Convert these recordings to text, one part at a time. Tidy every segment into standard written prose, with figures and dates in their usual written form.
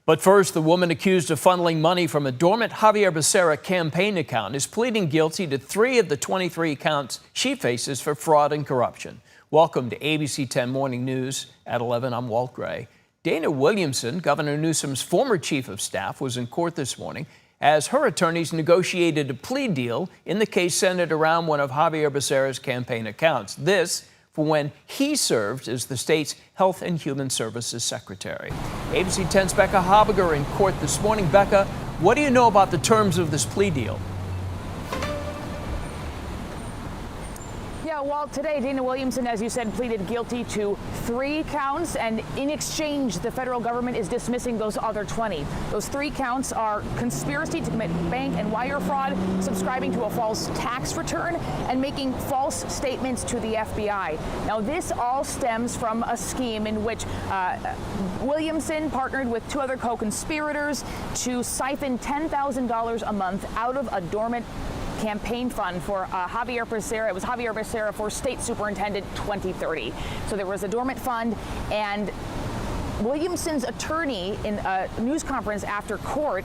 But first, the woman accused of funneling money from a dormant Xavier Becerra campaign account is pleading guilty to 3 of the 23 counts she faces for fraud and corruption. Welcome to ABC 10 Morning News at 11. I'm Walt Gray. Dana Williamson, Governor Newsom's former chief of staff, was in court this morning as her attorneys negotiated a plea deal in the case centered around one of Xavier Becerra's campaign accounts. This for when he served as the state's Health and Human Services Secretary. ABC 10's Becca Habiger in court this morning. Becca, what do you know about the terms of this plea deal? Yeah, Walt, today Dana Williamson, as you said, pleaded guilty to 3 counts, and in exchange, the federal government is dismissing those other 20. Those 3 counts are conspiracy to commit bank and wire fraud, subscribing to a false tax return, and making false statements to the FBI. Now, this all stems from a scheme in which Williamson partnered with 2 other co-conspirators to siphon $10,000 a month out of a dormant campaign fund for Xavier Becerra. It was Xavier Becerra for State Superintendent 2030. So there was a dormant fund, and Williamson's attorney in a news conference after court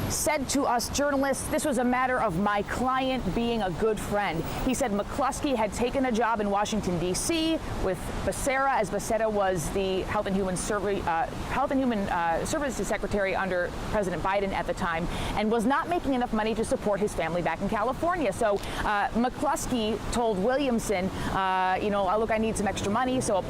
said to us journalists, this was a matter of my client being a good friend. He said McCluskey had taken a job in Washington, D.C. with Becerra, as Becerra was the Health and Human Services Secretary under President Biden at the time, and was not making enough money to support his family back in California. So McCluskey told Williamson, look, I need some extra money. So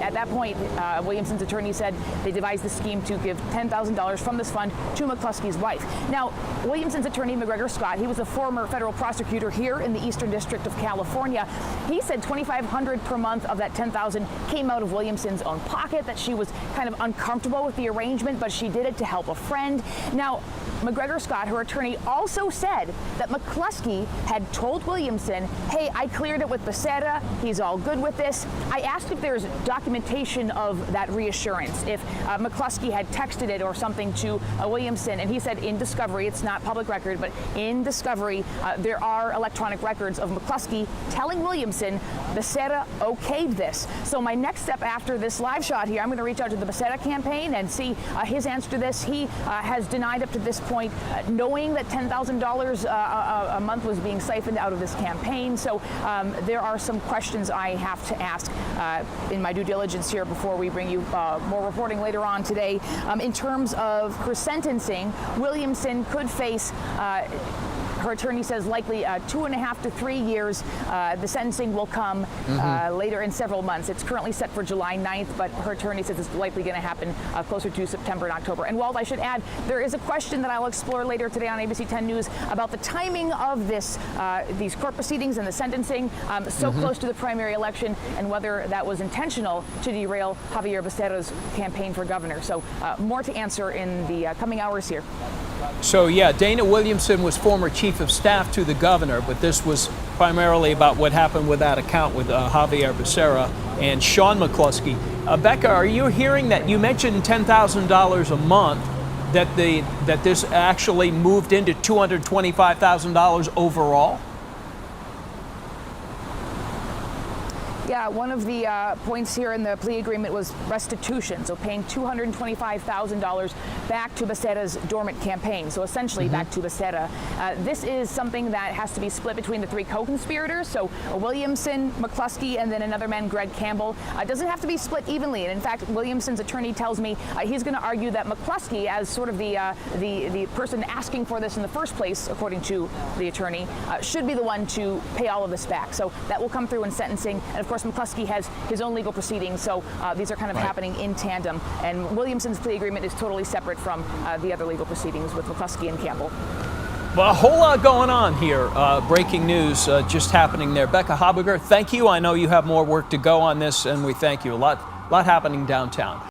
at that point, Williamson's attorney said they devised the scheme to give $10,000 from this fund to McCluskey's wife. Now, Williamson's attorney, McGregor Scott, he was a former federal prosecutor here in the Eastern District of California. He said $2,500 per month of that $10,000 came out of Williamson's own pocket, that she was kind of uncomfortable with the arrangement, but she did it to help a friend. Now, McGregor Scott, her attorney, also said that McCluskey had told Williamson, hey, I cleared it with Becerra. He's all good with this. I asked if there's documentation of that reassurance, if McCluskey had texted it or something to Williamson, and he said in discovery, it's not public record, but in discovery, there are electronic records of McCluskey telling Williamson Becerra okayed this. So my next step after this live shot here, I'm going to reach out to the Becerra campaign and see his answer to this. He has denied up to this point knowing that $10,000 a month was being siphoned out of this campaign. So there are some questions I have to ask in my due diligence here before we bring you more reporting later on today. In terms of her sentencing, Williamson could face, her attorney says, likely 2.5 to 3 years. The sentencing will come later in several months. It's currently set for July 9th, but her attorney says it's likely going to happen closer to September and October. And Walt, I should add, there is a question that I'll explore later today on ABC 10 News about the timing of these court proceedings and the sentencing so close to the primary election, and whether that was intentional to derail Xavier Becerra's campaign for governor. So more to answer in the coming hours here. So, yeah, Dana Williamson was former chief of staff to the governor, but this was primarily about what happened with that account with Xavier Becerra and Sean McCluskey. Becca, are you hearing that you mentioned $10,000 a month, that this actually moved into $225,000 overall? Yeah, one of the points here in the plea agreement was restitution, so paying $225,000 back to Becerra's dormant campaign, so essentially back to Becerra. This is something that has to be split between the 3 co-conspirators, so Williamson, McCluskey, and then another man, Greg Campbell. It doesn't have to be split evenly, and in fact, Williamson's attorney tells me he's going to argue that McCluskey, as sort of the person asking for this in the first place, according to the attorney, should be the one to pay all of this back. So that will come through in sentencing, and of course, McCluskey has his own legal proceedings, so these are kind of happening in tandem. And Williamson's plea agreement is totally separate from the other legal proceedings with McCluskey and Campbell. Well, a whole lot going on here. Breaking news just happening there. Becca Habiger, thank you. I know you have more work to go on this, and we thank you. A lot happening downtown.